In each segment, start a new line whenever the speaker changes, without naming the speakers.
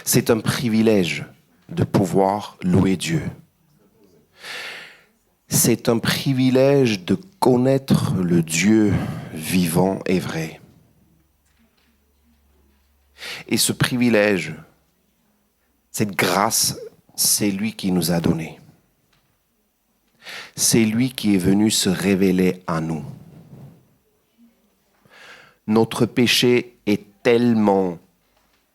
C'est un privilège de pouvoir louer Dieu. C'est un privilège de connaître le Dieu vivant et vrai. Et ce privilège, cette grâce, c'est lui qui nous a donné. C'est lui qui est venu se révéler à nous. Notre péché est tellement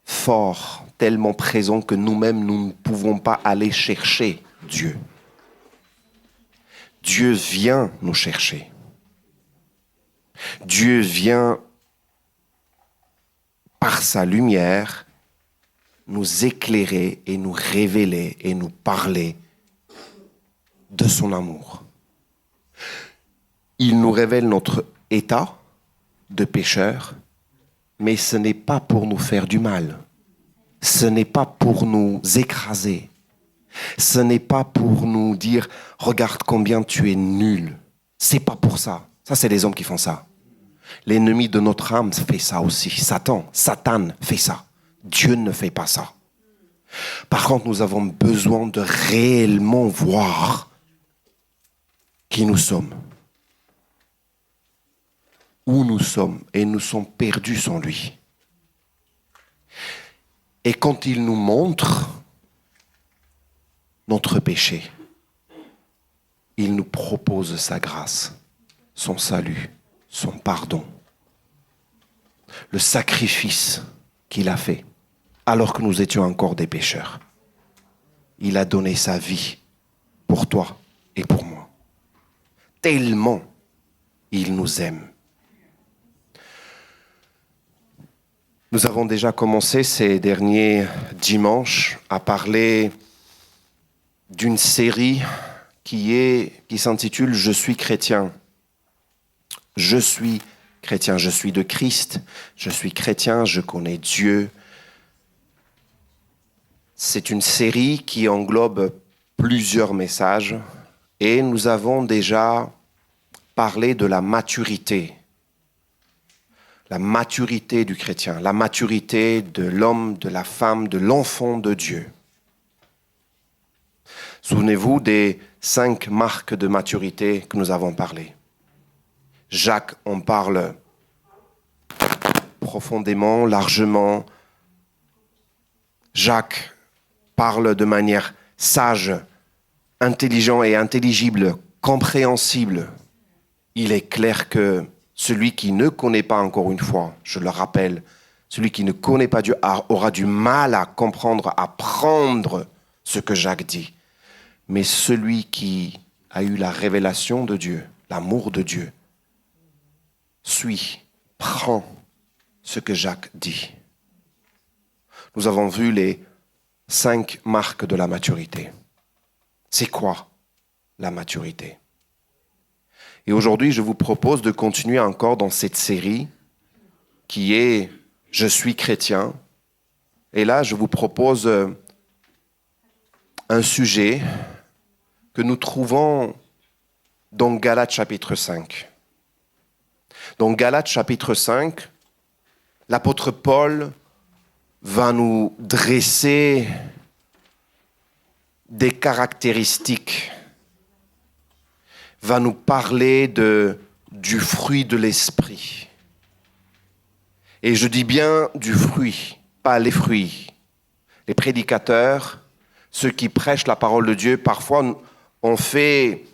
fort, tellement présent que nous-mêmes, nous ne pouvons pas aller chercher Dieu. Dieu vient nous chercher. Dieu vient, par sa lumière, nous éclairer et nous révéler et nous parler de son amour. Il nous révèle notre état de pécheur, mais ce n'est pas pour nous faire du mal. Ce n'est pas pour nous écraser. Ce n'est pas pour nous dire « Regarde combien tu es nul ». C'est pas pour ça. Ça, c'est les hommes qui font ça. L'ennemi de notre âme fait ça aussi. Satan fait ça. Dieu ne fait pas ça. Par contre, nous avons besoin de réellement voir qui nous sommes, où nous sommes, et nous sommes perdus sans lui. Et quand il nous montre notre péché, il nous propose sa grâce, son salut, son pardon, le sacrifice qu'il a fait, alors que nous étions encore des pécheurs. Il a donné sa vie pour toi et pour moi. Tellement il nous aime. Nous avons déjà commencé ces derniers dimanches à parler d'une série qui s'intitule « Je suis chrétien ». Je suis chrétien, je suis de Christ, je suis chrétien, je connais Dieu. C'est une série qui englobe plusieurs messages et nous avons déjà parlé de la maturité du chrétien, la maturité de l'homme, de la femme, de l'enfant de Dieu. Souvenez-vous des 5 marques de maturité que nous avons parlé. Jacques en parle profondément, largement. Jacques parle de manière sage, intelligente et intelligible, compréhensible. Il est clair que celui qui ne connaît pas, encore une fois, je le rappelle, celui qui ne connaît pas Dieu aura du mal à comprendre, à prendre ce que Jacques dit. Mais celui qui a eu la révélation de Dieu, l'amour de Dieu, prend ce que Jacques dit. Nous avons vu les 5 marques de la maturité. C'est quoi la maturité? Et aujourd'hui, je vous propose de continuer encore dans cette série qui est « Je suis chrétien ». Et là, je vous propose un sujet que nous trouvons dans Galates chapitre 5. Dans Galates chapitre 5, l'apôtre Paul va nous dresser des caractéristiques, va nous parler du fruit de l'esprit. Et je dis bien du fruit, pas les fruits. Les prédicateurs, ceux qui prêchent la parole de Dieu, parfois on fait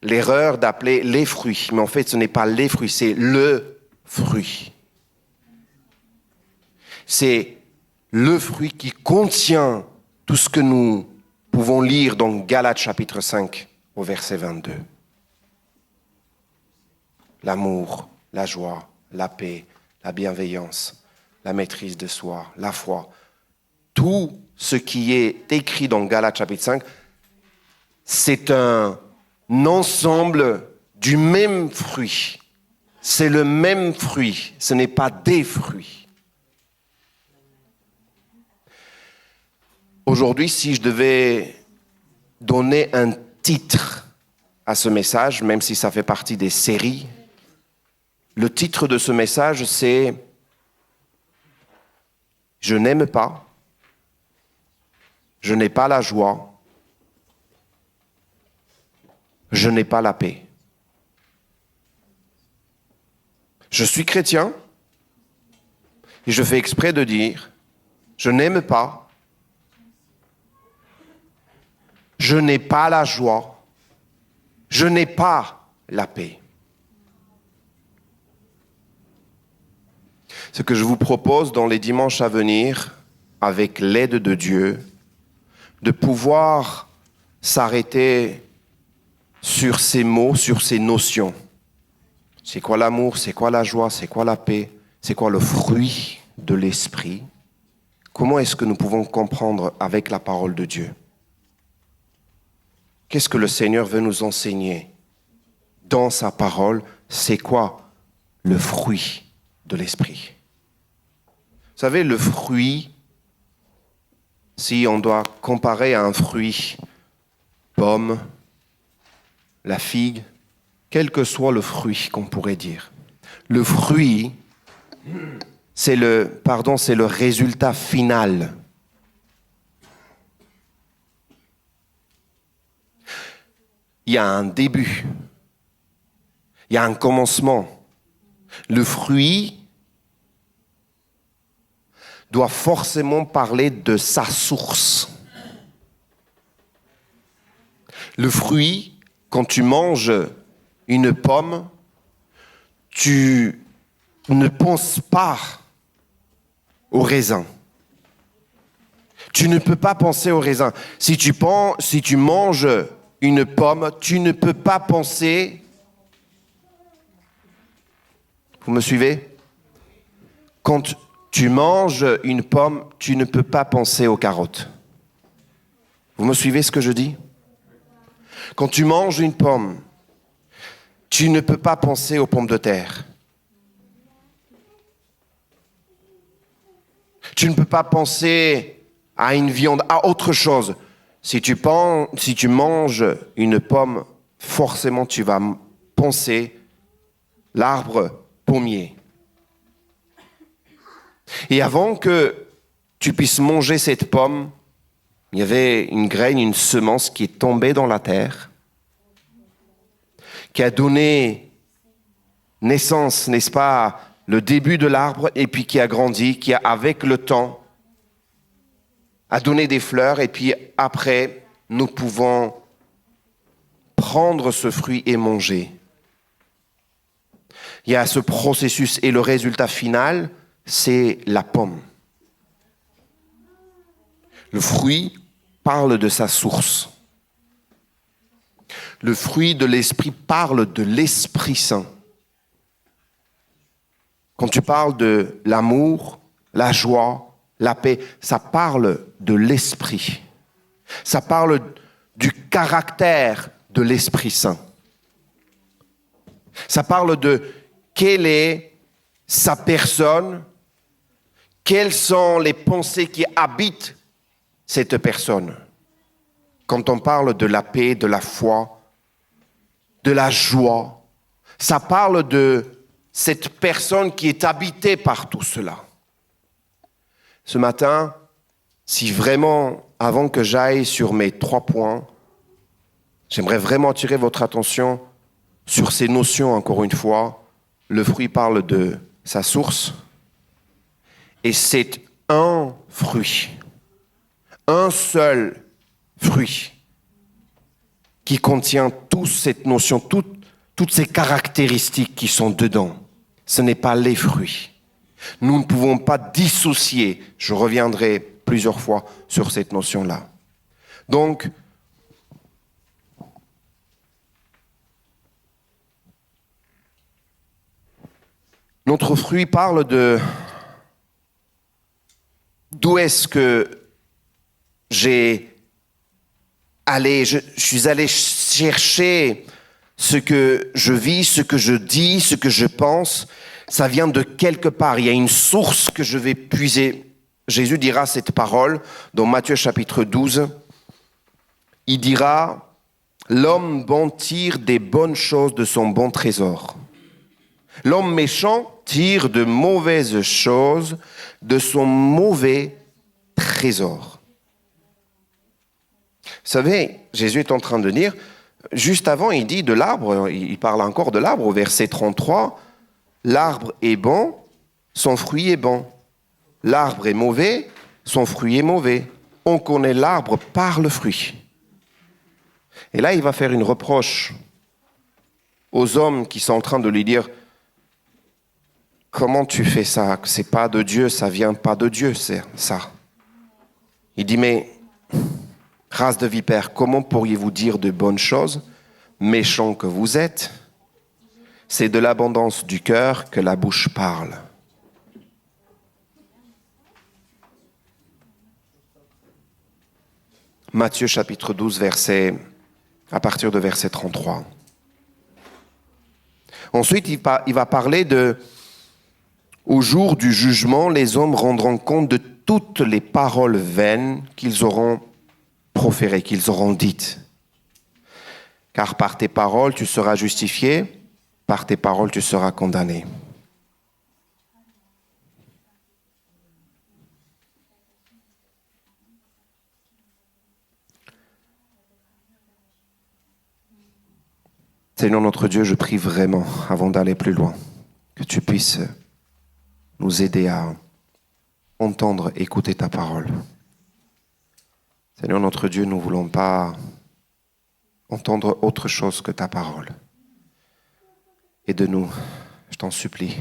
l'erreur d'appeler les fruits. Mais en fait, ce n'est pas les fruits, c'est le fruit. C'est le fruit qui contient tout ce que nous pouvons lire dans Galates chapitre 5 au verset 22. L'amour, la joie, la paix, la bienveillance, la maîtrise de soi, la foi. Tout ce qui est écrit dans Galates chapitre 5, c'est un ensemble du même fruit. C'est le même fruit, ce n'est pas des fruits. Aujourd'hui, si je devais donner un titre à ce message, même si ça fait partie des séries, le titre de ce message, c'est « Je n'aime pas, je n'ai pas la joie, je n'ai pas la paix. Je suis chrétien et je fais exprès de dire, je n'aime pas, je n'ai pas la joie, je n'ai pas la paix. Ce que je vous propose dans les dimanches à venir, avec l'aide de Dieu, de pouvoir s'arrêter sur ces mots, sur ces notions. C'est quoi l'amour? C'est quoi la joie? C'est quoi la paix? C'est quoi le fruit de l'esprit? Comment est-ce que nous pouvons comprendre avec la parole de Dieu? Qu'est-ce que le Seigneur veut nous enseigner dans sa parole? C'est quoi le fruit de l'esprit? Vous savez, le fruit, si on doit comparer à un fruit, pomme, la figue, quel que soit le fruit qu'on pourrait dire, le fruit, c'est le résultat final. Il y a un début, il y a un commencement. Le fruit doit forcément parler de sa source. Le fruit, quand tu manges une pomme, tu ne penses pas au raisin. Tu ne peux pas penser au raisin. Si tu manges une pomme, tu ne peux pas penser... Vous me suivez? Quand tu manges une pomme, tu ne peux pas penser aux carottes. Vous me suivez ce que je dis? Quand tu manges une pomme, tu ne peux pas penser aux pommes de terre. Tu ne peux pas penser à une viande, à autre chose. Si tu manges une pomme, forcément tu vas penser l'arbre pommier. Et avant que tu puisses manger cette pomme, il y avait une graine, une semence qui est tombée dans la terre, qui a donné naissance, n'est-ce pas, le début de l'arbre, et puis qui a grandi, qui a, avec le temps, a donné des fleurs, et puis après, nous pouvons prendre ce fruit et manger. Il y a ce processus, et le résultat final, c'est la pomme. Le fruit parle de sa source. Le fruit de l'esprit parle de l'Esprit Saint. Quand tu parles de l'amour, la joie, la paix, ça parle de l'Esprit. Ça parle du caractère de l'Esprit Saint. Ça parle de quelle est sa personne, quelles sont les pensées qui habitent cette personne. Quand on parle de la paix, de la foi, de la joie, ça parle de cette personne qui est habitée par tout cela. Ce matin, si vraiment, avant que j'aille sur mes 3 points, j'aimerais vraiment attirer votre attention sur ces notions, encore une fois. Le fruit parle de sa source, et c'est un fruit, un seul fruit qui contient toute cette notion, toutes ces caractéristiques qui sont dedans. Ce n'est pas les fruits. Nous ne pouvons pas dissocier. Je reviendrai plusieurs fois sur cette notion-là. Donc, notre fruit parle de d'où est-ce que je suis allé chercher ce que je vis, ce que je dis, ce que je pense. Ça vient de quelque part. Il y a une source que je vais puiser. Jésus dira cette parole dans Matthieu chapitre 12. Il dira, « L'homme bon tire des bonnes choses de son bon trésor. L'homme méchant tire de mauvaises choses de son mauvais trésor. » savez, Jésus est en train de dire, juste avant, il dit de l'arbre, il parle encore de l'arbre au verset 33, l'arbre est bon, son fruit est bon. L'arbre est mauvais, son fruit est mauvais. On connaît l'arbre par le fruit. Et là, il va faire une reproche aux hommes qui sont en train de lui dire « Comment tu fais ça? C'est pas de Dieu, ça vient pas de Dieu, c'est ça. » Il dit « Mais, race de vipères, comment pourriez-vous dire de bonnes choses, méchants que vous êtes? C'est de l'abondance du cœur que la bouche parle. » Matthieu chapitre 12, à partir de verset 33. Ensuite, il va parler au jour du jugement, les hommes rendront compte de toutes les paroles vaines qu'ils auront proférées, qu'ils auront dites. Car par tes paroles, tu seras justifié, par tes paroles, tu seras condamné. Seigneur notre Dieu, je prie vraiment, avant d'aller plus loin, que tu puisses nous aider à entendre, écouter ta parole. Seigneur notre Dieu, nous ne voulons pas entendre autre chose que ta parole. Aide-nous, je t'en supplie,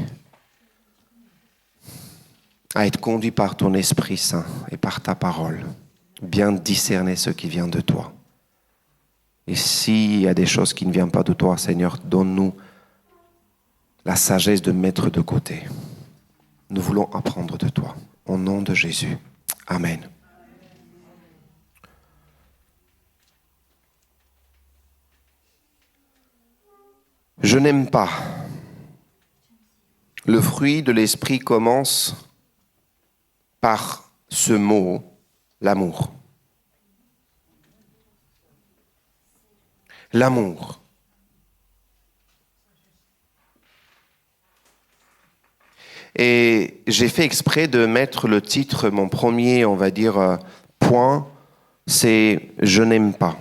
à être conduit par ton Esprit Saint et par ta parole, bien discerner ce qui vient de toi. Et s'il y a des choses qui ne viennent pas de toi, Seigneur, donne-nous la sagesse de mettre de côté. Nous voulons apprendre de toi. Au nom de Jésus. Amen. Je n'aime pas. Le fruit de l'esprit commence par ce mot, l'amour. L'amour. Et j'ai fait exprès de mettre le titre, mon premier, on va dire, point, c'est « Je n'aime pas ».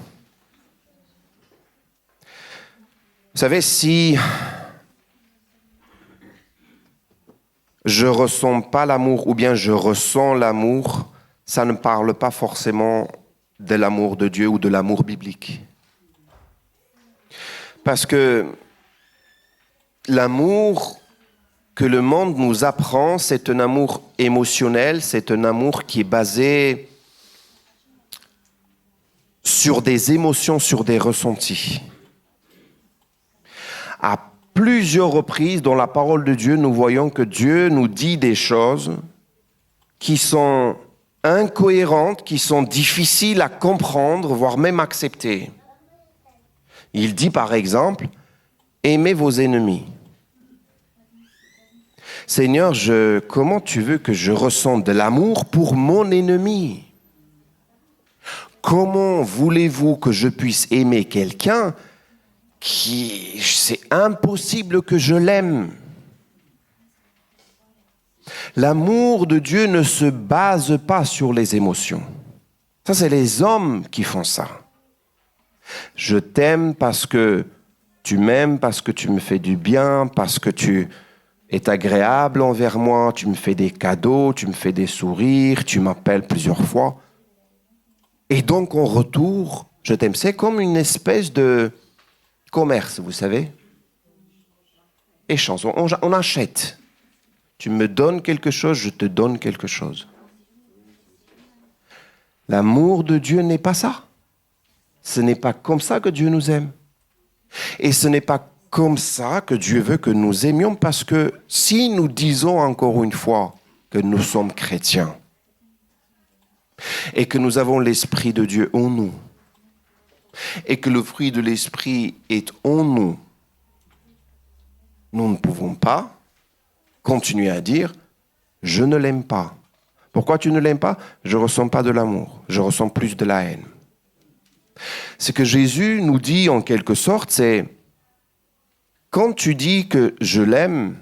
Vous savez, si je ressens pas l'amour ou bien je ressens l'amour, ça ne parle pas forcément de l'amour de Dieu ou de l'amour biblique. Parce que l'amour que le monde nous apprend, c'est un amour émotionnel, c'est un amour qui est basé sur des émotions, sur des ressentis. À plusieurs reprises dans la parole de Dieu, nous voyons que Dieu nous dit des choses qui sont incohérentes, qui sont difficiles à comprendre, voire même accepter. Il dit par exemple, aimez vos ennemis. Seigneur, comment tu veux que je ressente de l'amour pour mon ennemi? Comment voulez-vous que je puisse aimer quelqu'un qui, c'est impossible que je l'aime? L'amour de Dieu ne se base pas sur les émotions. Ça, c'est les hommes qui font ça. Je t'aime parce que tu m'aimes, parce que tu me fais du bien, parce que tu es agréable envers moi, tu me fais des cadeaux, tu me fais des sourires, tu m'appelles plusieurs fois. Et donc, en retour, je t'aime. C'est comme une espèce de commerce, vous savez. Échange, on achète. Tu me donnes quelque chose, je te donne quelque chose. L'amour de Dieu n'est pas ça. Ce n'est pas comme ça que Dieu nous aime. Et ce n'est pas comme ça que Dieu veut que nous aimions, parce que si nous disons encore une fois que nous sommes chrétiens et que nous avons l'Esprit de Dieu en nous et que le fruit de l'Esprit est en nous, nous ne pouvons pas continuer à dire « je ne l'aime pas ». Pourquoi tu ne l'aimes pas? Je ne ressens pas de l'amour, je ressens plus de la haine. Ce que Jésus nous dit en quelque sorte, c'est quand tu dis que je l'aime,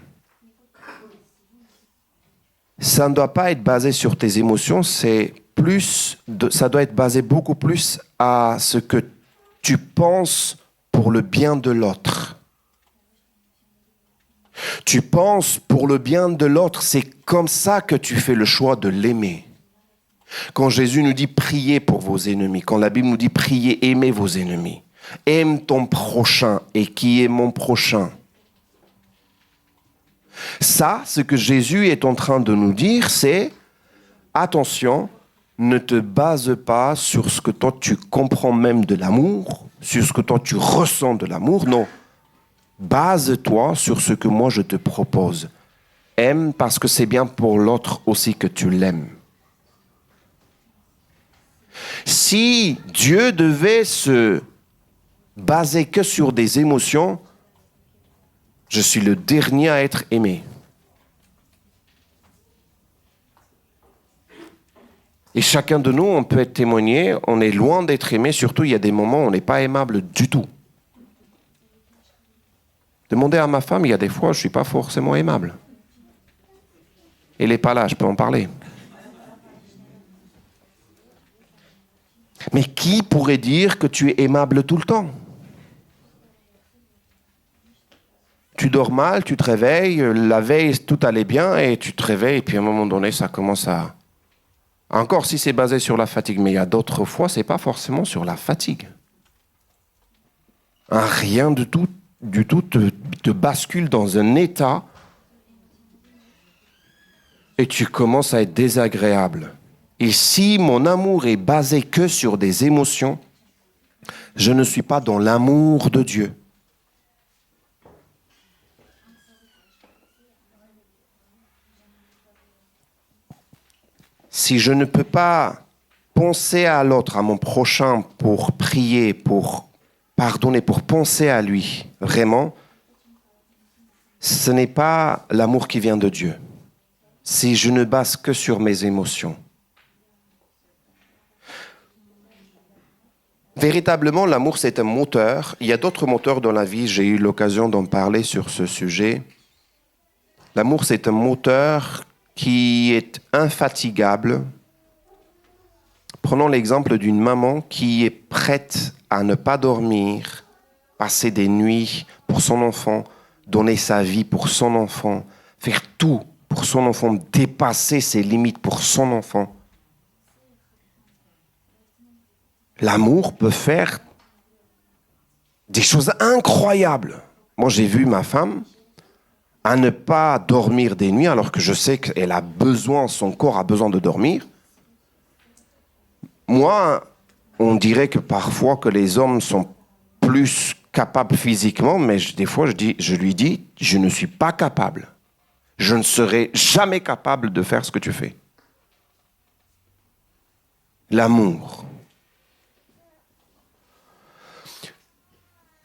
ça ne doit pas être basé sur tes émotions, c'est ça doit être basé beaucoup plus à ce que tu penses pour le bien de l'autre. Tu penses pour le bien de l'autre, c'est comme ça que tu fais le choix de l'aimer. Quand Jésus nous dit priez pour vos ennemis, quand la Bible nous dit priez, aimez vos ennemis, aime ton prochain. Et qui est mon prochain? Ça, ce que Jésus est en train de nous dire, c'est attention, ne te base pas sur ce que toi tu comprends même de l'amour, sur ce que toi tu ressens de l'amour, non. Base-toi sur ce que moi je te propose. Aime parce que c'est bien pour l'autre aussi que tu l'aimes. Si Dieu devait se baser que sur des émotions, je suis le dernier à être aimé. Et chacun de nous, on peut être témoigné, on est loin d'être aimé, surtout il y a des moments où on n'est pas aimable du tout. Demandez à ma femme, il y a des fois où je ne suis pas forcément aimable. Elle n'est pas là, je peux en parler. Mais qui pourrait dire que tu es aimable tout le temps? Tu dors mal, tu te réveilles, la veille tout allait bien et tu te réveilles et puis à un moment donné ça commence à... Encore si c'est basé sur la fatigue, mais il y a d'autres fois c'est pas forcément sur la fatigue. Un rien du tout te bascule dans un état et tu commences à être désagréable. Et si mon amour est basé que sur des émotions, je ne suis pas dans l'amour de Dieu. Si je ne peux pas penser à l'autre, à mon prochain, pour prier, pour pardonner, pour penser à lui, vraiment, ce n'est pas l'amour qui vient de Dieu. Si je ne base que sur mes émotions. Véritablement, l'amour, c'est un moteur. Il y a d'autres moteurs dans la vie, j'ai eu l'occasion d'en parler sur ce sujet. L'amour, c'est un moteur qui est infatigable. Prenons l'exemple d'une maman qui est prête à ne pas dormir, passer des nuits pour son enfant, donner sa vie pour son enfant, faire tout pour son enfant, dépasser ses limites pour son enfant. L'amour peut faire des choses incroyables. Moi, j'ai vu ma femme à ne pas dormir des nuits, alors que je sais qu'elle a besoin, son corps a besoin de dormir. Moi, on dirait que parfois que les hommes sont plus capables physiquement, mais des fois, je lui dis, je ne suis pas capable. Je ne serai jamais capable de faire ce que tu fais. L'amour.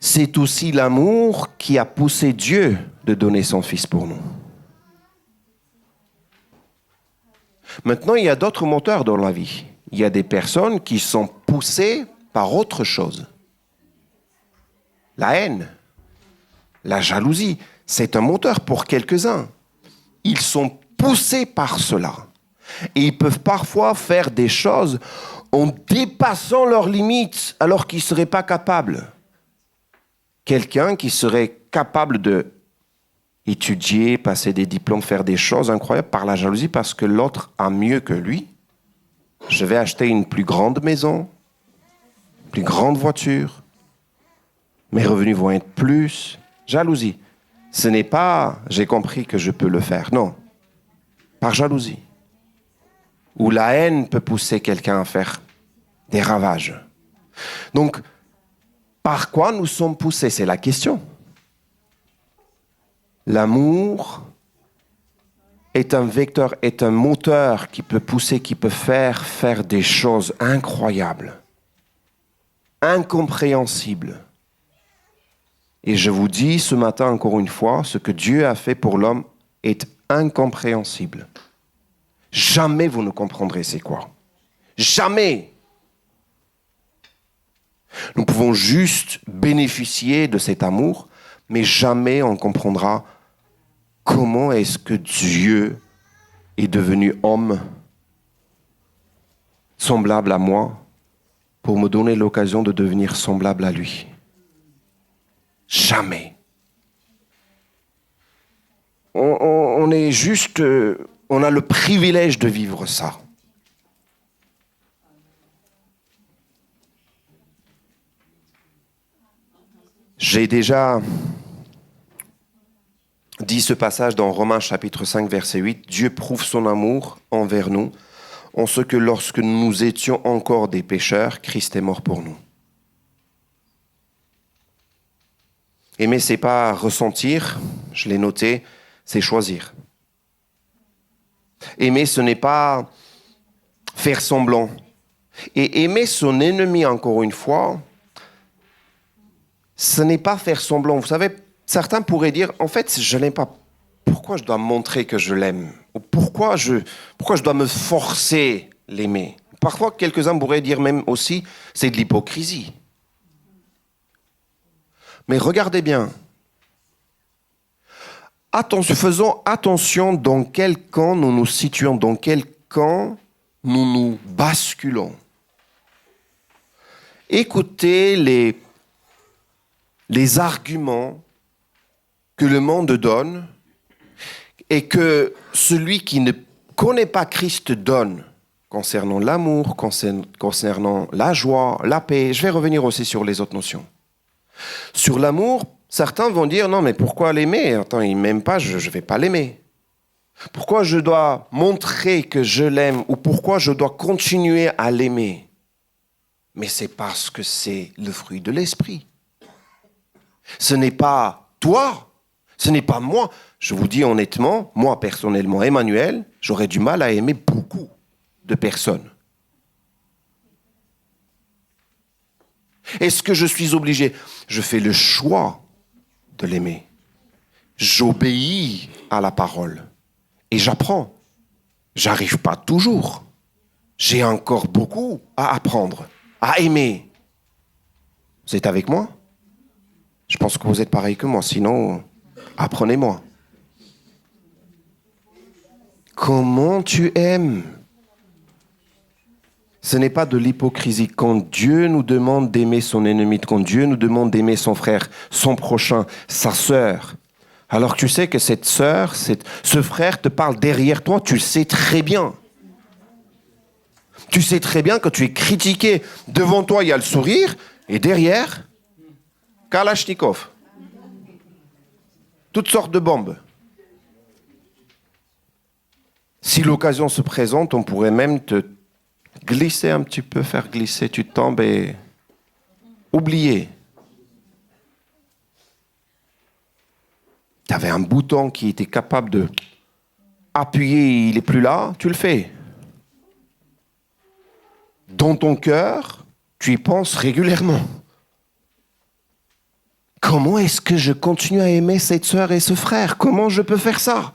C'est aussi l'amour qui a poussé Dieu de donner son Fils pour nous. Maintenant, il y a d'autres moteurs dans la vie. Il y a des personnes qui sont poussées par autre chose. La haine, la jalousie, c'est un moteur pour quelques-uns. Ils sont poussés par cela. Et ils peuvent parfois faire des choses en dépassant leurs limites alors qu'ils ne seraient pas capables. Quelqu'un qui serait capable de étudier, passer des diplômes, faire des choses incroyables par la jalousie parce que l'autre a mieux que lui. Je vais acheter une plus grande maison, une plus grande voiture. Mes revenus vont être plus. Jalousie. Ce n'est pas « j'ai compris que je peux le faire ». Non. Par jalousie. Ou la haine peut pousser quelqu'un à faire des ravages. Donc, par quoi nous sommes poussés? C'est la question. L'amour est un vecteur, est un moteur qui peut pousser, qui peut faire des choses incroyables, incompréhensibles. Et je vous dis ce matin encore une fois, ce que Dieu a fait pour l'homme est incompréhensible. Jamais vous ne comprendrez c'est quoi. Jamais. Nous pouvons juste bénéficier de cet amour, mais jamais on comprendra comment est-ce que Dieu est devenu homme semblable à moi pour me donner l'occasion de devenir semblable à lui. Jamais. On est juste, on a le privilège de vivre ça. J'ai déjà dit ce passage dans Romains chapitre 5, verset 8. Dieu prouve son amour envers nous en ce que lorsque nous étions encore des pécheurs, Christ est mort pour nous. Aimer, c'est pas ressentir, je l'ai noté, c'est choisir. Aimer, ce n'est pas faire semblant. Et aimer son ennemi, encore une fois, ce n'est pas faire semblant. Vous savez, certains pourraient dire, en fait, je l'aime pas. Pourquoi je dois montrer que je l'aime? Ou pourquoi je dois me forcer l'aimer? Parfois, quelques-uns pourraient dire même aussi, c'est de l'hypocrisie. Mais regardez bien. Faisons attention dans quel camp nous nous situons, dans quel camp nous nous basculons. Écoutez les arguments que le monde donne et que celui qui ne connaît pas Christ donne concernant l'amour, concernant la joie, la paix. Je vais revenir aussi sur les autres notions. Sur l'amour, certains vont dire, non mais pourquoi l'aimer? Attends, il ne m'aime pas, je ne vais pas l'aimer. Pourquoi je dois montrer que je l'aime ou pourquoi je dois continuer à l'aimer? Mais c'est parce que c'est le fruit de l'esprit. Ce n'est pas toi, ce n'est pas moi. Je vous dis honnêtement, moi personnellement, Emmanuel, j'aurais du mal à aimer beaucoup de personnes. Est-ce que je suis obligé? Je fais le choix de l'aimer. J'obéis à la parole et j'apprends. J'arrive pas toujours. J'ai encore beaucoup à apprendre, à aimer. Vous êtes avec moi? Je pense que vous êtes pareil que moi, sinon, apprenez-moi. Comment tu aimes? Ce n'est pas de l'hypocrisie. Quand Dieu nous demande d'aimer son ennemi, quand Dieu nous demande d'aimer son frère, son prochain, sa sœur, alors que tu sais que cette sœur, ce frère te parle derrière toi, tu le sais très bien. Tu sais très bien que tu es critiqué. Devant toi, il y a le sourire, et derrière, Kalachnikov. Toutes sortes de bombes. Si l'occasion se présente, on pourrait même te glisser un petit peu, faire glisser, tu tombes et oublier. Tu avais un bouton qui était capable de appuyer, il n'est plus là, tu le fais. Dans ton cœur, tu y penses régulièrement. Comment est-ce que je continue à aimer cette sœur et ce frère? Comment je peux faire ça?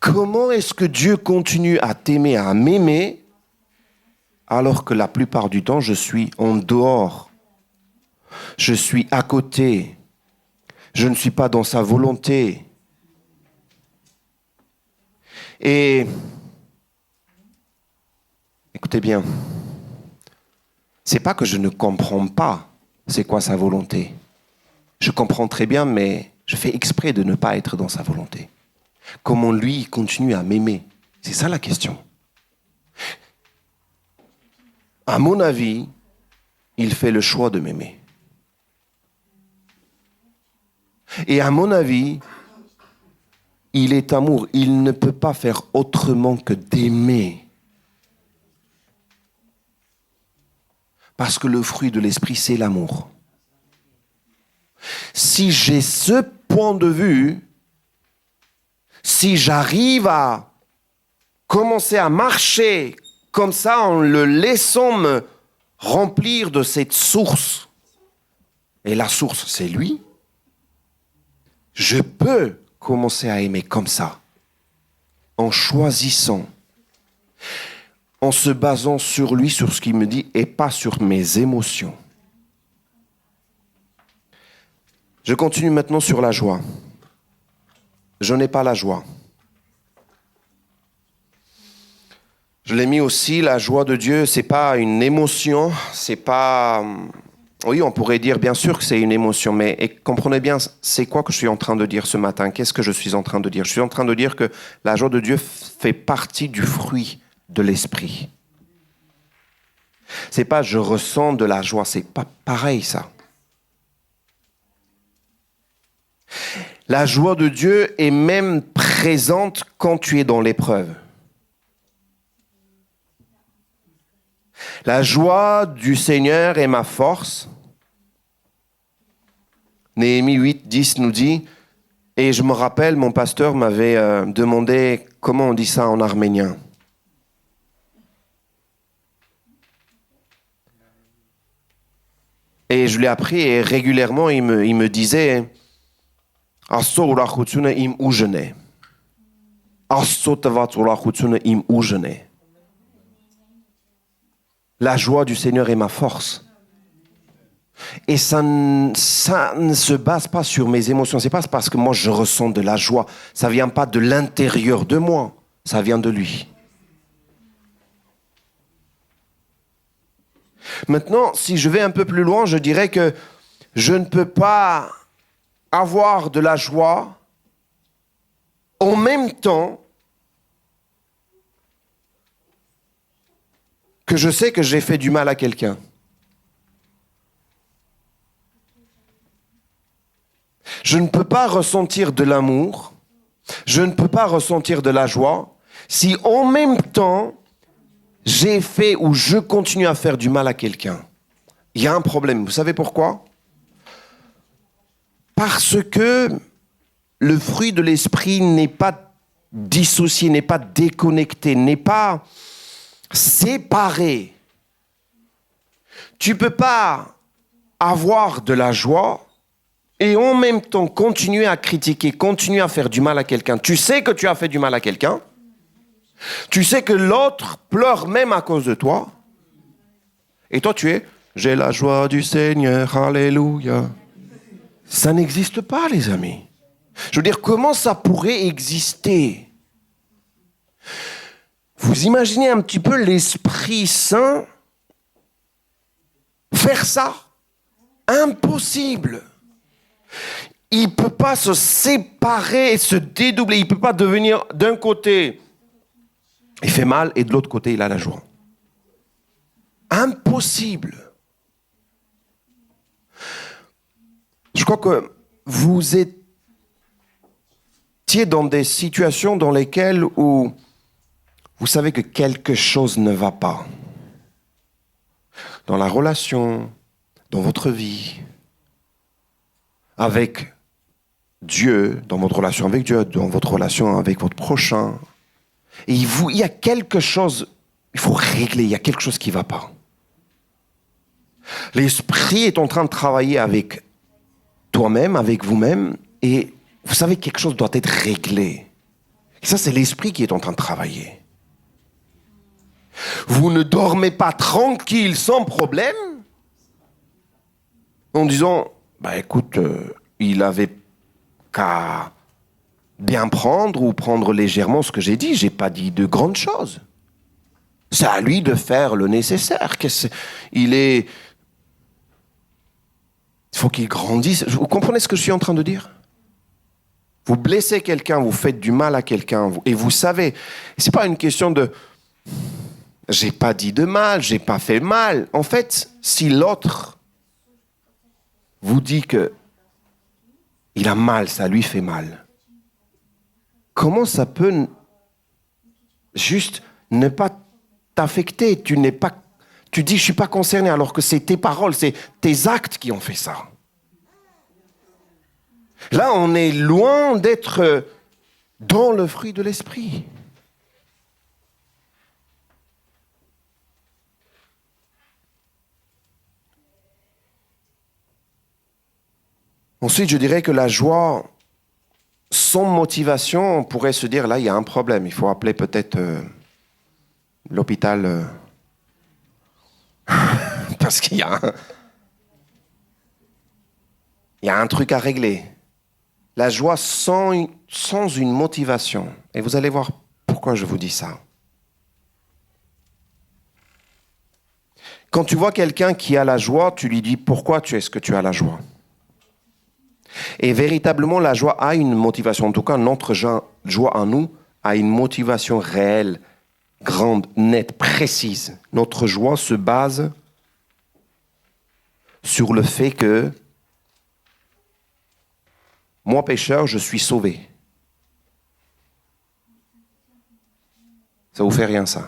Comment est-ce que Dieu continue à t'aimer, à m'aimer, alors que la plupart du temps, je suis en dehors? Je suis à côté. Je ne suis pas dans sa volonté. Et écoutez bien, c'est pas que je ne comprends pas c'est quoi sa volonté. Je comprends très bien, mais je fais exprès de ne pas être dans sa volonté. Comment lui continue à m'aimer? C'est ça la question. À mon avis, il fait le choix de m'aimer. Et à mon avis, il est amour. Il ne peut pas faire autrement que d'aimer. Parce que le fruit de l'esprit, c'est l'amour. Si j'ai ce point de vue, si j'arrive à commencer à marcher comme ça en le laissant me remplir de cette source, et la source, c'est lui, je peux commencer à aimer comme ça, en choisissant, en se basant sur lui, sur ce qu'il me dit, et pas sur mes émotions. Je continue maintenant sur la joie. Je n'ai pas la joie. Je l'ai mis aussi, la joie de Dieu, c'est pas une émotion, c'est pas... Oui, on pourrait dire bien sûr que c'est une émotion, mais comprenez bien, c'est quoi que je suis en train de dire ce matin? Qu'est-ce que je suis en train de dire? Je suis en train de dire que la joie de Dieu fait partie du fruit de l'esprit. C'est pas je ressens de la joie, c'est pas pareil ça. La joie de Dieu est même présente quand tu es dans l'épreuve. La joie du Seigneur est ma force. Néhémie 8, 10 nous dit, et je me rappelle, mon pasteur m'avait demandé comment on dit ça en arménien. Et je l'ai appris et régulièrement il me disait Աստծո ուրախությունը իմ ուժն է. Աստծո տված ուրախությունը իմ ուժն է. La joie du Seigneur est ma force. Et ça ne se base pas sur mes émotions. C'est pas parce que moi je ressens de la joie. Ça vient pas de l'intérieur de moi. Ça vient de lui. Maintenant, si je vais un peu plus loin, je dirais que je ne peux pas avoir de la joie en même temps que je sais que j'ai fait du mal à quelqu'un. Je ne peux pas ressentir de l'amour, je ne peux pas ressentir de la joie si en même temps j'ai fait ou je continue à faire du mal à quelqu'un. Il y a un problème. Vous savez pourquoi? Parce que le fruit de l'esprit n'est pas dissocié, n'est pas déconnecté, n'est pas séparé. Tu ne peux pas avoir de la joie et en même temps continuer à critiquer, continuer à faire du mal à quelqu'un. Tu sais que tu as fait du mal à quelqu'un. Tu sais que l'autre pleure même à cause de toi. Et toi, tu es « J'ai la joie du Seigneur, alléluia ». Ça n'existe pas, les amis. Je veux dire, comment ça pourrait exister? Vous imaginez un petit peu l'Esprit Saint faire ça? Impossible. Il ne peut pas se séparer et se dédoubler. Il ne peut pas devenir d'un côté, il fait mal, et de l'autre côté, il a la joie. Impossible. Je crois que vous étiez dans des situations dans lesquelles où vous savez que quelque chose ne va pas. Dans la relation, dans votre vie, avec Dieu, dans votre relation avec Dieu, dans votre relation avec votre prochain. Et il y a quelque chose, il faut régler, il y a quelque chose qui ne va pas. L'esprit est en train de travailler avec toi-même, avec vous-même, et vous savez que quelque chose doit être réglé. Et ça, c'est l'esprit qui est en train de travailler. Vous ne dormez pas tranquille, sans problème, en disant, écoute, il avait qu'à bien prendre ou prendre légèrement ce que j'ai dit. J'ai pas dit de grandes choses. C'est à lui de faire le nécessaire. Il faut qu'il grandisse. Vous comprenez ce que je suis en train de dire? Vous blessez quelqu'un, vous faites du mal à quelqu'un, et vous savez, c'est pas une question de j'ai pas dit de mal, j'ai pas fait mal. En fait, si l'autre vous dit que il a mal, ça lui fait mal, comment ça peut juste ne pas t'affecter? Tu dis je suis pas concerné alors que c'est tes paroles, c'est tes actes qui ont fait ça. Là, on est loin d'être dans le fruit de l'esprit. Ensuite, je dirais que la joie, sans motivation, on pourrait se dire, là, il y a un problème. Il faut appeler peut-être l'hôpital. Parce qu'il y a un truc à régler. La joie sans une motivation. Et vous allez voir pourquoi je vous dis ça. Quand tu vois quelqu'un qui a la joie, tu lui dis pourquoi est-ce que tu as la joie. Et véritablement, la joie a une motivation. En tout cas, notre joie en nous a une motivation réelle, grande, nette, précise. Notre joie se base sur le fait que moi, pécheur, je suis sauvé. Ça vous fait rien, ça?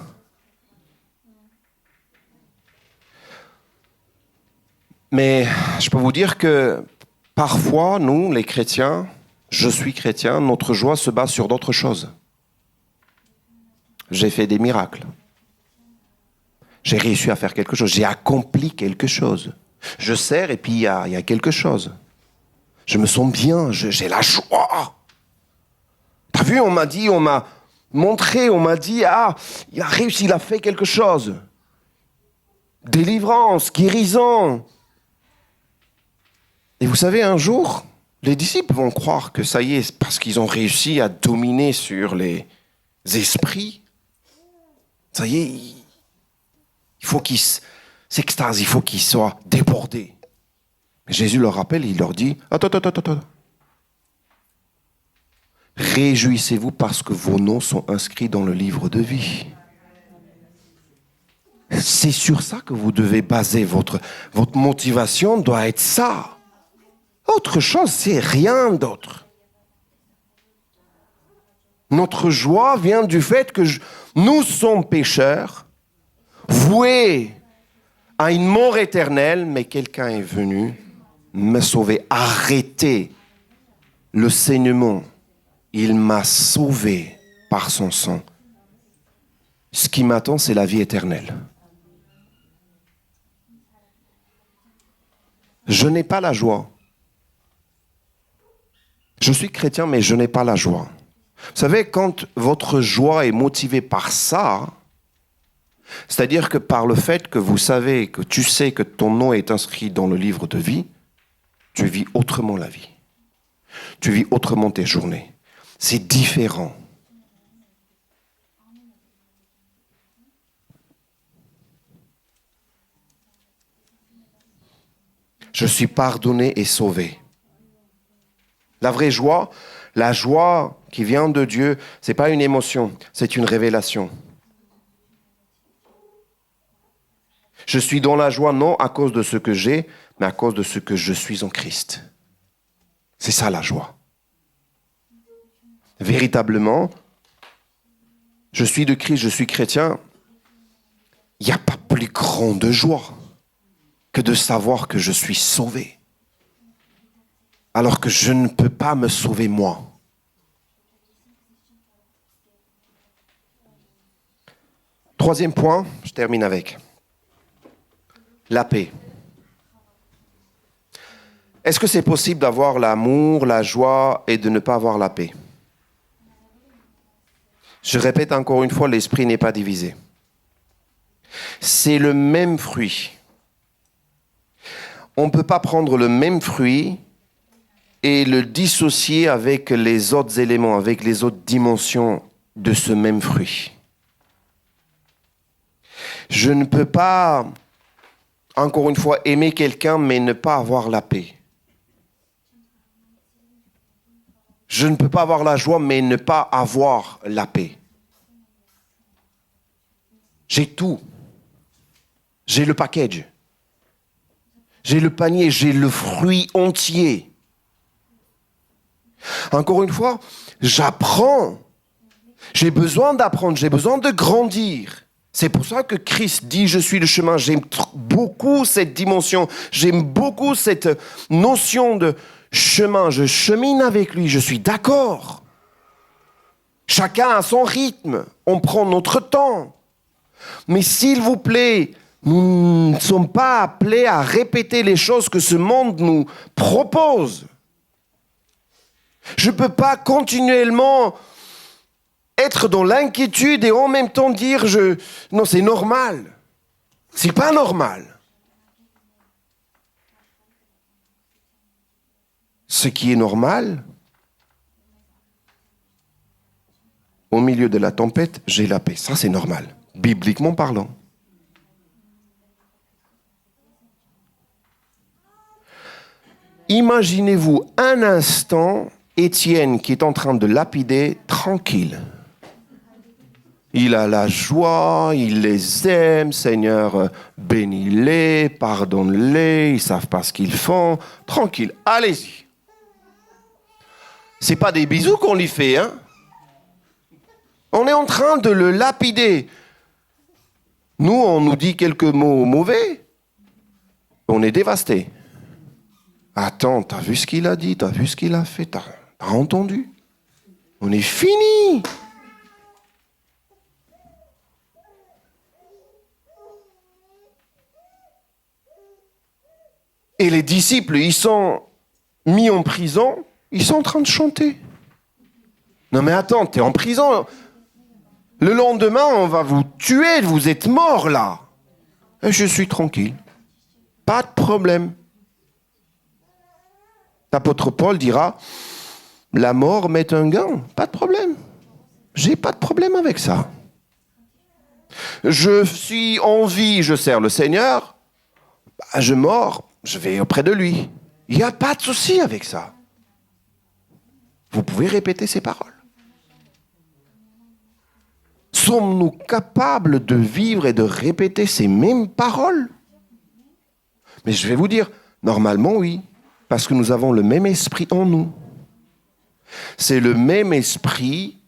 Mais je peux vous dire que parfois, nous, les chrétiens, je suis chrétien, notre joie se base sur d'autres choses. J'ai fait des miracles. J'ai réussi à faire quelque chose. J'ai accompli quelque chose. Je sers et puis il y a quelque chose. Je me sens bien, j'ai la joie. T'as vu, on m'a montré, on m'a dit, il a réussi, il a fait quelque chose. Délivrance, guérison. Et vous savez, un jour, les disciples vont croire que ça y est, parce qu'ils ont réussi à dominer sur les esprits, ça y est, il faut qu'ils s'extasent, il faut qu'ils soient débordés. Jésus leur rappelle, il leur dit, attends. Réjouissez-vous parce que vos noms sont inscrits dans le livre de vie. C'est sur ça que vous devez baser votre motivation doit être ça. Autre chose, c'est rien d'autre. Notre joie vient du fait que nous sommes pécheurs, voués à une mort éternelle, mais quelqu'un est venu me sauver, arrêter le saignement. Il m'a sauvé par son sang. Ce qui m'attend, c'est la vie éternelle. Je n'ai pas la joie. Je suis chrétien, mais je n'ai pas la joie. Vous savez, quand votre joie est motivée par ça, c'est-à-dire que par le fait que vous savez, que tu sais que ton nom est inscrit dans le livre de vie, tu vis autrement la vie. Tu vis autrement tes journées. C'est différent. Je suis pardonné et sauvé. La vraie joie, la joie qui vient de Dieu, ce n'est pas une émotion, c'est une révélation. Je suis dans la joie non à cause de ce que j'ai, mais à cause de ce que je suis en Christ. C'est ça la joie. Véritablement, je suis de Christ, je suis chrétien. Il n'y a pas plus grande joie que de savoir que je suis sauvé. Alors que je ne peux pas me sauver moi. Troisième point, je termine avec la paix. Est-ce que c'est possible d'avoir l'amour, la joie et de ne pas avoir la paix? Je répète encore une fois, l'esprit n'est pas divisé. C'est le même fruit. On ne peut pas prendre le même fruit et le dissocier avec les autres éléments, avec les autres dimensions de ce même fruit. Je ne peux pas, encore une fois, aimer quelqu'un mais ne pas avoir la paix. Je ne peux pas avoir la joie mais ne pas avoir la paix. J'ai tout. J'ai le package. J'ai le panier, j'ai le fruit entier. Encore une fois, j'apprends. J'ai besoin d'apprendre, j'ai besoin de grandir. C'est pour ça que Christ dit « Je suis le chemin ». J'aime beaucoup cette dimension. J'aime beaucoup cette notion de chemin. Je chemine avec lui, je suis d'accord. Chacun a son rythme. On prend notre temps. Mais s'il vous plaît, nous ne sommes pas appelés à répéter les choses que ce monde nous propose. Je ne peux pas continuellement être dans l'inquiétude et en même temps dire non, c'est normal. C'est pas normal. Ce qui est normal, au milieu de la tempête, j'ai la paix. Ça, c'est normal, bibliquement parlant. Imaginez-vous un instant Étienne qui est en train de lapider tranquille. Il a la joie, il les aime, Seigneur, bénis-les, pardonne-les, ils ne savent pas ce qu'ils font. Tranquille, allez-y. C'est pas des bisous qu'on lui fait, hein. On est en train de le lapider. Nous, on nous dit quelques mots mauvais, on est dévasté. Attends, t'as vu ce qu'il a dit, t'as vu ce qu'il a fait, t'as entendu? On est fini. Et les disciples, ils sont mis en prison, ils sont en train de chanter. Non mais attends, t'es en prison. Le lendemain, on va vous tuer, vous êtes morts là. Et je suis tranquille. Pas de problème. L'apôtre Paul dira, la mort met un gain, pas de problème. J'ai pas de problème avec ça. Je suis en vie, je sers le Seigneur. Je mors, je vais auprès de lui. Il n'y a pas de souci avec ça. Vous pouvez répéter ces paroles. Sommes-nous capables de vivre et de répéter ces mêmes paroles? Mais je vais vous dire, normalement oui, parce que nous avons le même esprit en nous. C'est le même esprit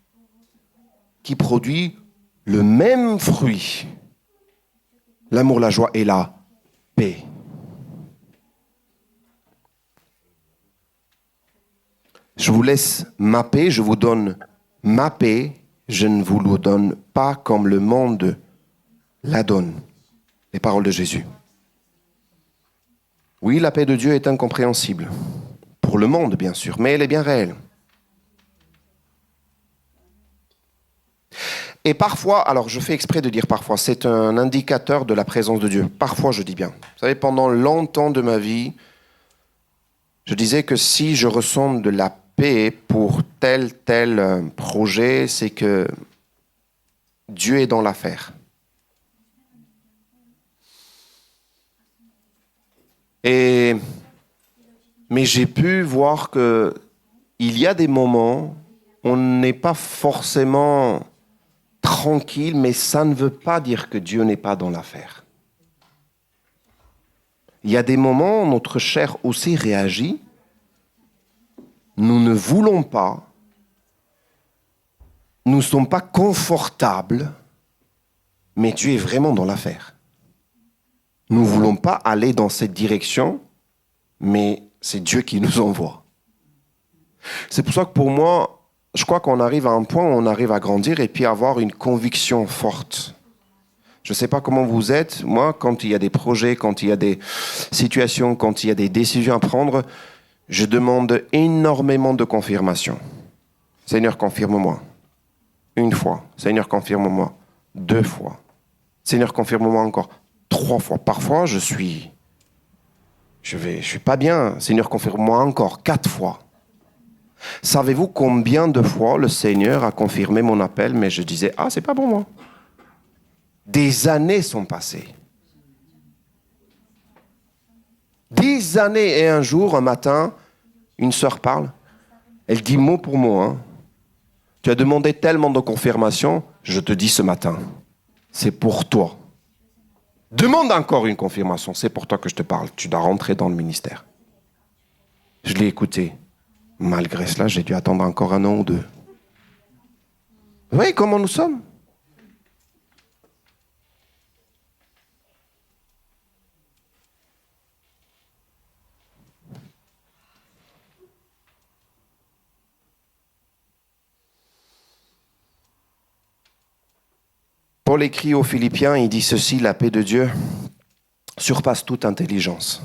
qui produit le même fruit. L'amour, la joie et la paix. Je vous laisse ma paix, je vous donne ma paix. Je ne vous le donne pas comme le monde la donne. Les paroles de Jésus. Oui, la paix de Dieu est incompréhensible. Pour le monde, bien sûr, mais elle est bien réelle. Et parfois, alors je fais exprès de dire parfois, c'est un indicateur de la présence de Dieu. Parfois, je dis bien. Vous savez, pendant longtemps de ma vie, je disais que si je ressens de la paix pour tel projet, c'est que Dieu est dans l'affaire. Mais j'ai pu voir que il y a des moments où on n'est pas forcément tranquille, mais ça ne veut pas dire que Dieu n'est pas dans l'affaire. Il y a des moments où notre chair aussi réagit. Nous ne voulons pas, nous ne sommes pas confortables, mais Dieu est vraiment dans l'affaire. Nous ne voulons pas aller dans cette direction, mais c'est Dieu qui nous envoie. C'est pour ça que pour moi, je crois qu'on arrive à un point où on arrive à grandir et puis avoir une conviction forte. Je ne sais pas comment vous êtes. Moi, quand il y a des projets, quand il y a des situations, quand il y a des décisions à prendre, je demande énormément de confirmation. Seigneur, confirme-moi. 1 fois. Seigneur, confirme-moi. 2 fois. Seigneur, confirme-moi encore. 3 fois. Parfois, je suis pas bien. Seigneur, confirme-moi encore. 4 fois. Savez-vous combien de fois le Seigneur a confirmé mon appel, mais je disais, c'est pas pour moi. Des années sont passées. 10 années et un jour, un matin, une sœur parle. Elle dit mot pour mot. Hein. Tu as demandé tellement de confirmation, je te dis ce matin, c'est pour toi. Demande encore une confirmation, c'est pour toi que je te parle. Tu dois rentrer dans le ministère. Je l'ai écouté. Malgré cela, j'ai dû attendre encore 1 an ou 2. Vous voyez comment nous sommes? Paul écrit aux Philippiens, il dit ceci, la paix de Dieu surpasse toute intelligence.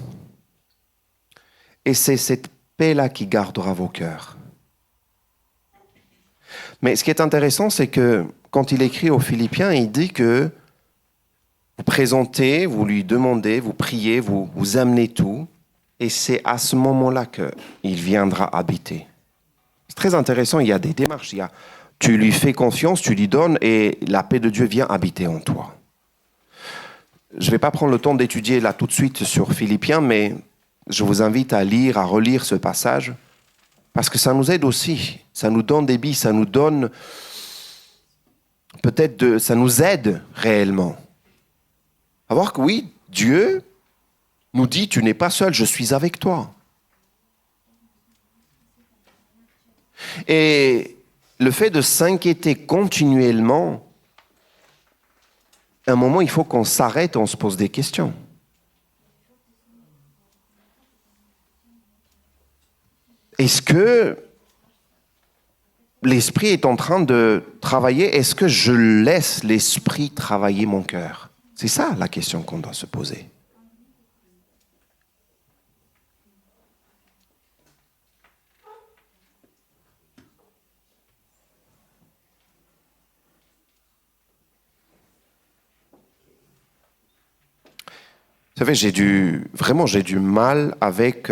Et c'est cette paix-là qui gardera vos cœurs. Mais ce qui est intéressant, c'est que quand il écrit aux Philippiens, il dit que vous présentez, vous lui demandez, vous priez, vous amenez tout, et c'est à ce moment-là qu'il viendra habiter. C'est très intéressant, il y a des démarches, tu lui fais confiance, tu lui donnes et la paix de Dieu vient habiter en toi. Je ne vais pas prendre le temps d'étudier là tout de suite sur Philippiens, mais je vous invite à lire, à relire ce passage, parce que ça nous aide aussi. Ça nous donne des billes, ça nous donne ça nous aide réellement. À voir que oui, Dieu nous dit, tu n'es pas seul, je suis avec toi. Et le fait de s'inquiéter continuellement, à un moment, il faut qu'on s'arrête et on se pose des questions. Est-ce que l'esprit est en train de travailler? Est-ce que je laisse l'esprit travailler mon cœur? C'est ça la question qu'on doit se poser. Vous savez, j'ai du mal avec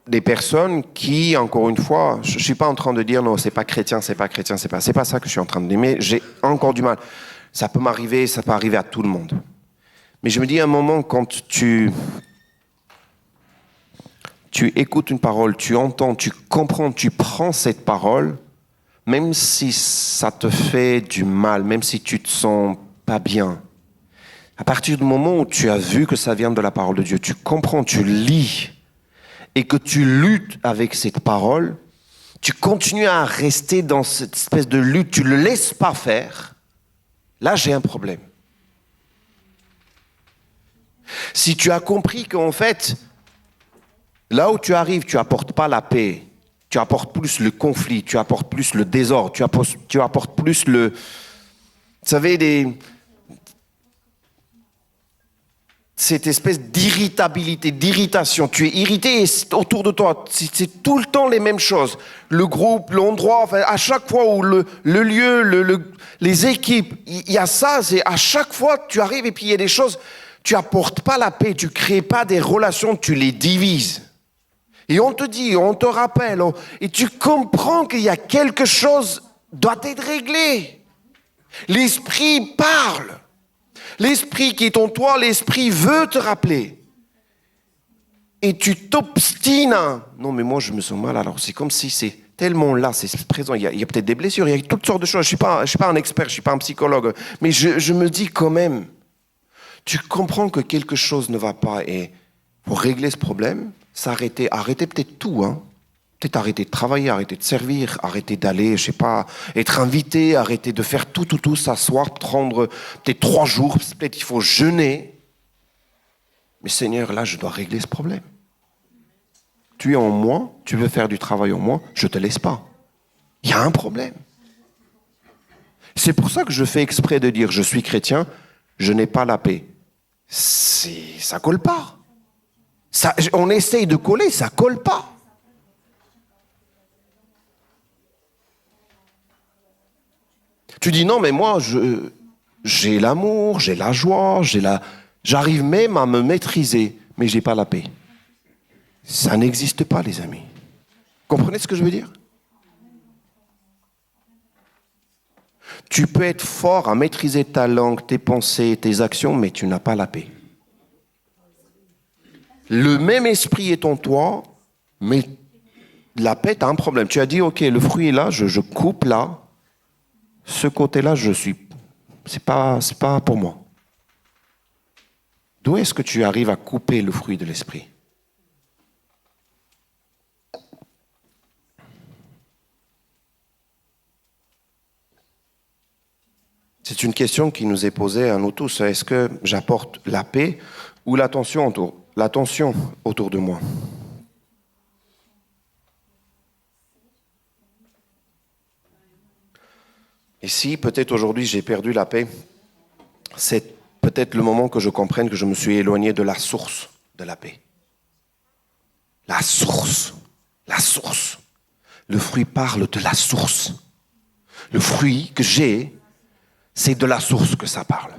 des personnes qui, encore une fois, je ne suis pas en train de dire non, c'est pas chrétien, c'est pas ça que je suis en train de dire, mais j'ai encore du mal. Ça peut m'arriver, ça peut arriver à tout le monde. Mais je me dis à un moment, quand tu écoutes une parole, tu entends, tu comprends, tu prends cette parole, même si ça te fait du mal, même si tu te sens pas bien, à partir du moment où tu as vu que ça vient de la parole de Dieu, tu comprends, tu lis, et que tu luttes avec cette parole, tu continues à rester dans cette espèce de lutte, tu ne le laisses pas faire, là j'ai un problème. Si tu as compris qu'en fait, là où tu arrives, tu n'apportes pas la paix, tu apportes plus le conflit, tu apportes plus le désordre, tu apportes plus le... Vous savez, cette espèce d'irritabilité, d'irritation. Tu es irrité et autour de toi, c'est tout le temps les mêmes choses. Le groupe, l'endroit, enfin, à chaque fois où le lieu, les équipes, il y a ça, c'est à chaque fois tu arrives et puis il y a des choses, tu apportes pas la paix, tu crées pas des relations, tu les divises. Et on te dit, on te rappelle, et tu comprends qu'il y a quelque chose qui doit être réglé. L'esprit parle. L'esprit qui est en toi, l'esprit veut te rappeler. Et tu t'obstines. Non, mais moi, je me sens mal. Alors, c'est comme si c'est tellement là, c'est présent. Il y a peut-être des blessures, il y a toutes sortes de choses. Je ne suis pas un expert, je ne suis pas un psychologue. Mais je me dis quand même, tu comprends que quelque chose ne va pas. Et pour régler ce problème, arrêter peut-être tout, hein. Peut-être arrêter de travailler, arrêter de servir, arrêter d'aller, je sais pas, être invité, arrêter de faire tout, s'asseoir, prendre peut-être 3 jours, peut-être il faut jeûner. Mais Seigneur, là, je dois régler ce problème. Tu es en moi, tu veux faire du travail en moi, je ne te laisse pas. Il y a un problème. C'est pour ça que je fais exprès de dire, je suis chrétien, je n'ai pas la paix. Ça colle pas. On essaye de coller, ça colle pas. Tu dis non, mais moi, j'ai l'amour, j'ai la joie, j'arrive même à me maîtriser, mais je n'ai pas la paix. Ça n'existe pas, les amis. Comprenez ce que je veux dire? Tu peux être fort à maîtriser ta langue, tes pensées, tes actions, mais tu n'as pas la paix. Le même esprit est en toi, mais la paix, tu as un problème. Tu as dit, ok, le fruit est là, je coupe là. Ce côté-là, c'est pas pour moi. D'où est-ce que tu arrives à couper le fruit de l'esprit? C'est une question qui nous est posée à nous tous. Est-ce que j'apporte la paix ou l'attention autour de moi? Et si peut-être aujourd'hui j'ai perdu la paix, c'est peut-être le moment que je comprenne que je me suis éloigné de la source de la paix. La source. Le fruit parle de la source. Le fruit que j'ai, c'est de la source que ça parle.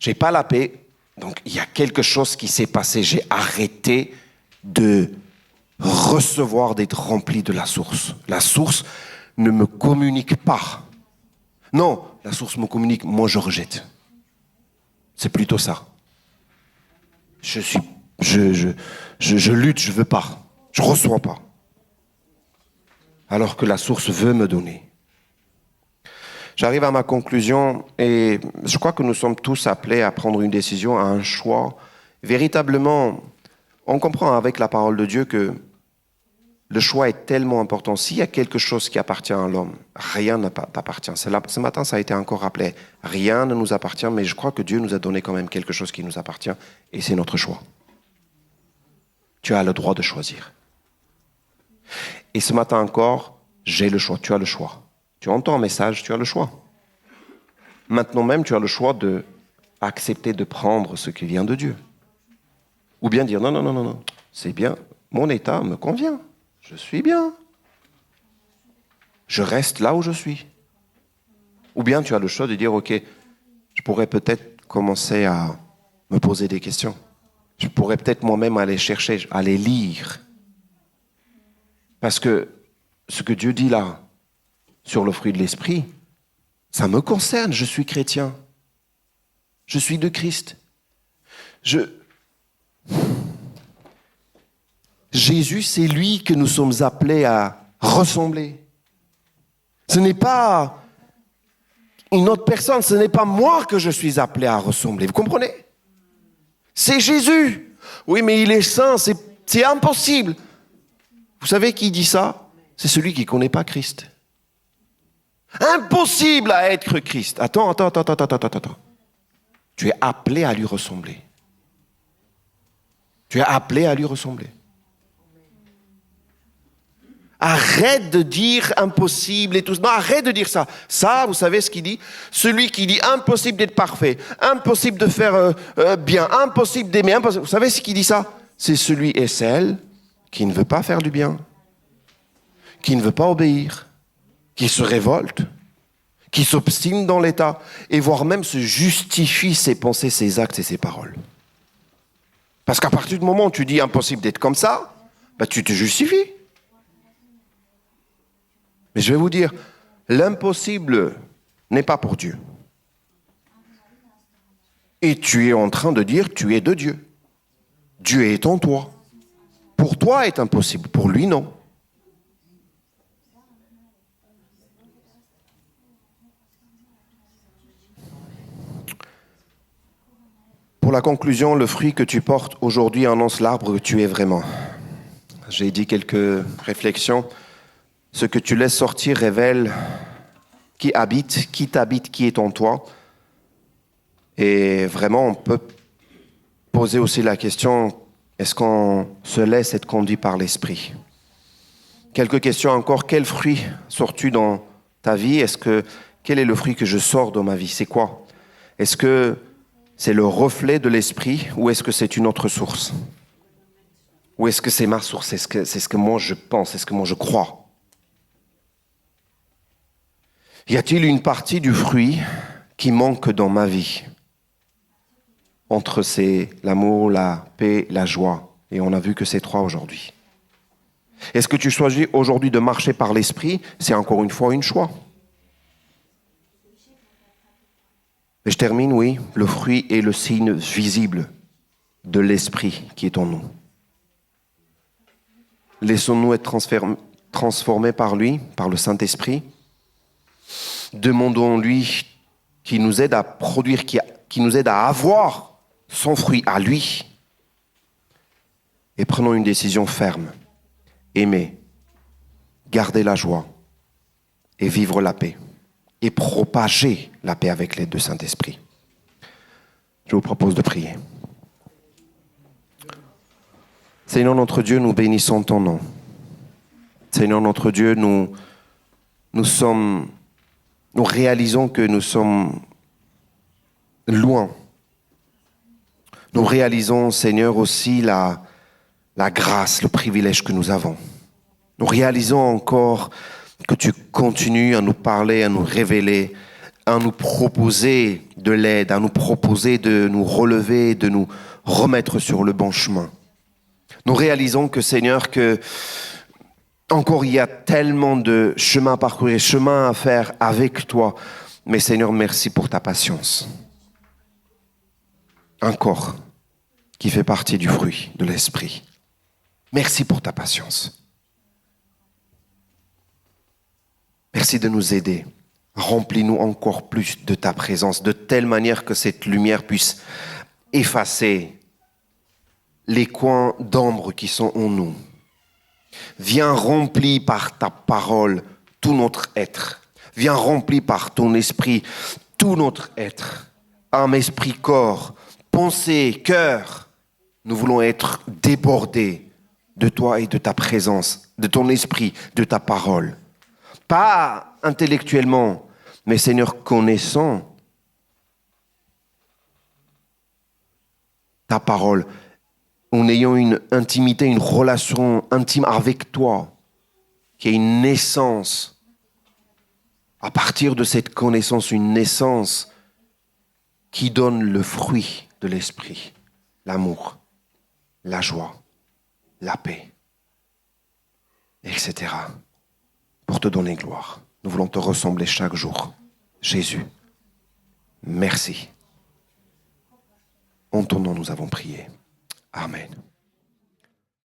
J'ai pas la paix, donc il y a quelque chose qui s'est passé. J'ai arrêté de recevoir, d'être rempli de la source. La source ne me communique pas. Non, la source me communique, moi je rejette. C'est plutôt ça. Je suis je lutte, je veux pas. Je reçois pas. Alors que la source veut me donner. J'arrive à ma conclusion et je crois que nous sommes tous appelés à prendre une décision, à un choix. Véritablement, on comprend avec la parole de Dieu que le choix est tellement important. S'il y a quelque chose qui appartient à l'homme, rien ne t'appartient. Ce matin, ça a été encore rappelé. Rien ne nous appartient, mais je crois que Dieu nous a donné quand même quelque chose qui nous appartient et c'est notre choix. Tu as le droit de choisir. Et ce matin encore, j'ai le choix. Tu as le choix. Tu entends un message, tu as le choix. Maintenant même, tu as le choix d'accepter de prendre ce qui vient de Dieu. Ou bien dire non, c'est bien, mon état me convient, je suis bien. Je reste là où je suis. Ou bien tu as le choix de dire, ok, je pourrais peut-être commencer à me poser des questions. Je pourrais peut-être moi-même aller chercher, aller lire. Parce que ce que Dieu dit là, sur le fruit de l'esprit, ça me concerne, je suis chrétien. Je suis de Christ. Jésus, c'est lui que nous sommes appelés à ressembler. Ce n'est pas une autre personne, ce n'est pas moi que je suis appelé à ressembler. Vous comprenez? C'est Jésus. Oui, mais il est saint, c'est impossible. Vous savez qui dit ça? C'est celui qui ne connaît pas Christ. Impossible à être Christ. Attends. Tu es appelé à lui ressembler. Tu es appelé à lui ressembler. Arrête de dire impossible et tout. Non, arrête de dire ça. Ça, vous savez ce qu'il dit? Celui qui dit impossible d'être parfait, impossible de faire bien, impossible d'aimer, impossible. Vous savez ce qui dit ça? C'est celui et celle qui ne veut pas faire du bien, qui ne veut pas obéir, qui se révolte, qui s'obstine dans l'état, et voire même se justifie ses pensées, ses actes et ses paroles. Parce qu'à partir du moment où tu dis impossible d'être comme ça, tu te justifies. Mais je vais vous dire, l'impossible n'est pas pour Dieu. Et tu es en train de dire, tu es de Dieu. Dieu est en toi. Pour toi est impossible, pour lui non. Pour la conclusion, le fruit que tu portes aujourd'hui annonce l'arbre que tu es vraiment. J'ai dit quelques réflexions. Ce que tu laisses sortir révèle qui t'habite, qui est en toi. Et vraiment, on peut poser aussi la question, est-ce qu'on se laisse être conduit par l'esprit? Quelques questions encore. Quel fruit sors-tu dans ta vie? Quel est le fruit que je sors dans ma vie? C'est quoi? Est-ce que c'est le reflet de l'esprit ou est-ce que c'est une autre source? Ou est-ce que c'est ma source? C'est ce que moi je pense, c'est ce que moi je crois? Y a-t-il une partie du fruit qui manque dans ma vie? Entre l'amour, la paix, la joie. Et on a vu que c'est 3 aujourd'hui. Est-ce que tu choisis aujourd'hui de marcher par l'esprit? C'est encore une fois un choix. Et je termine, oui. Le fruit est le signe visible de l'esprit qui est en nous. Laissons-nous être transformés par lui, par le Saint-Esprit. Demandons-lui qui nous aide à produire, qui nous aide à avoir son fruit à lui. Et prenons une décision ferme. Aimer, garder la joie et vivre la paix. Et propager la paix avec l'aide du Saint-Esprit. Je vous propose de prier. Seigneur notre Dieu, nous bénissons ton nom. Seigneur notre Dieu, nous réalisons que nous sommes loin. Nous réalisons, Seigneur, aussi la grâce, le privilège que nous avons. Nous réalisons encore que tu continues à nous parler, à nous révéler, à nous proposer de l'aide, à nous proposer de nous relever, de nous remettre sur le bon chemin. Nous réalisons que, Seigneur, que encore il y a tellement de chemin à parcourir, chemin à faire avec toi. Mais Seigneur, merci pour ta patience. Encore. qui fait partie du fruit de l'esprit. Merci pour ta patience. Merci de nous aider. Remplis-nous encore plus de ta présence, de telle manière que cette lumière puisse effacer les coins d'ombre qui sont en nous. Viens remplir par ta parole tout notre être. Viens remplir par ton esprit tout notre être. Âme, esprit, corps, pensée, cœur. Nous voulons être débordés de toi et de ta présence, de ton esprit, de ta parole. Pas intellectuellement, mais Seigneur, connaissant ta parole, en ayant une intimité, une relation intime avec toi, qui est une naissance. À partir de cette connaissance, une naissance qui donne le fruit de l'esprit, l'amour, la joie, la paix, etc. Pour te donner gloire. Nous voulons te ressembler chaque jour. Jésus, merci. En ton nom, nous avons prié. Amen.